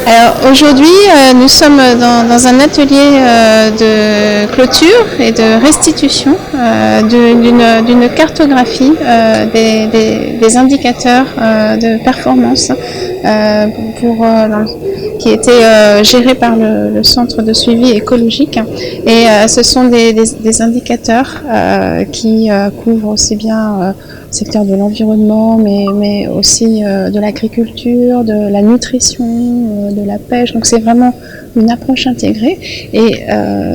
Alors aujourd'hui, nous sommes dans un atelier de clôture et de restitution d'une cartographie des indicateurs de performance qui était géré par le Centre de suivi écologique. Et ce sont des indicateurs qui couvrent aussi bien le secteur de l'environnement, mais aussi de l'agriculture, de la nutrition, de la pêche. Donc c'est vraiment une approche intégrée. Et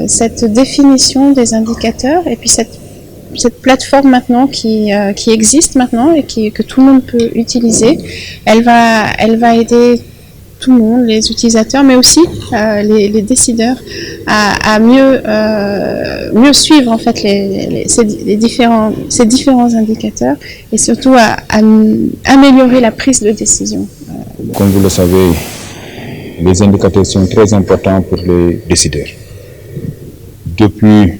cette définition des indicateurs et puis cette plateforme maintenant qui existe maintenant et que tout le monde peut utiliser, elle va aider tout le monde, les utilisateurs, mais aussi les décideurs à mieux suivre en fait ces différents indicateurs et surtout à améliorer la prise de décision. Comme vous le savez, les indicateurs sont très importants pour les décideurs. Depuis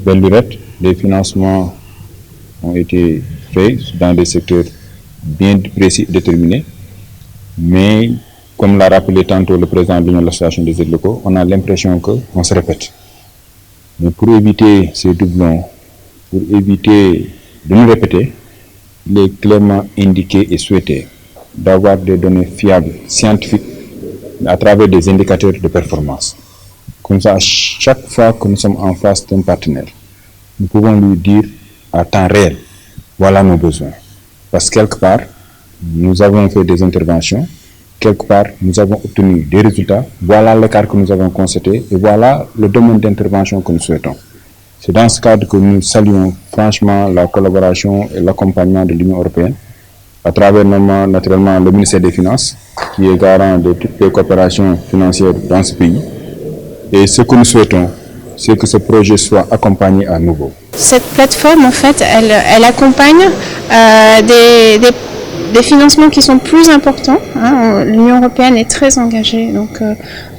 belle lurette, les financements ont été faits dans des secteurs bien précis et déterminés, mais comme l'a rappelé tantôt le président de l'Union de l'Association des élus locaux, on a l'impression qu'on se répète. Mais pour éviter ces doublons, pour éviter de nous répéter, il est clairement indiqué et souhaité d'avoir des données fiables, scientifiques, à travers des indicateurs de performance. Comme ça, chaque fois que nous sommes en face d'un partenaire, nous pouvons lui dire à temps réel, voilà nos besoins. Parce que quelque part, nous avons fait des interventions, quelque part, nous avons obtenu des résultats, voilà l'écart que nous avons constaté et voilà le domaine d'intervention que nous souhaitons. C'est dans ce cadre que nous saluons franchement la collaboration et l'accompagnement de l'Union européenne à travers naturellement le ministère des Finances qui est garant de toutes les coopérations financières dans ce pays. Et ce que nous souhaitons, c'est que ce projet soit accompagné à nouveau. Cette plateforme, en fait, elle accompagne des financements qui sont plus importants. L'Union européenne est très engagée donc,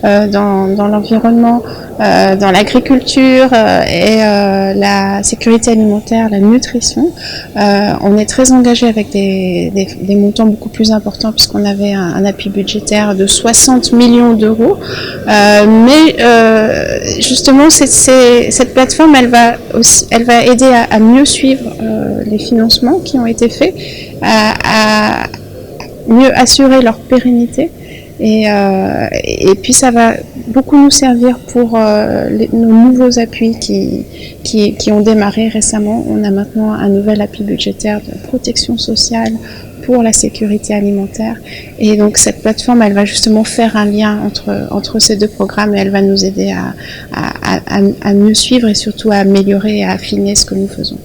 dans l'environnement, dans l'agriculture et la sécurité alimentaire, la nutrition. On est très engagé avec des montants beaucoup plus importants puisqu'on avait un appui budgétaire de 60 millions d'euros. Mais justement, cette plateforme, elle va aider à mieux suivre les financements qui ont été faits, à mieux assurer leur pérennité et puis ça va beaucoup nous servir pour nos nouveaux appuis qui ont démarré récemment. On a maintenant un nouvel appui budgétaire de protection sociale pour la sécurité alimentaire et donc cette plateforme elle va justement faire un lien entre ces deux programmes et elle va nous aider à mieux suivre et surtout à améliorer et à affiner ce que nous faisons.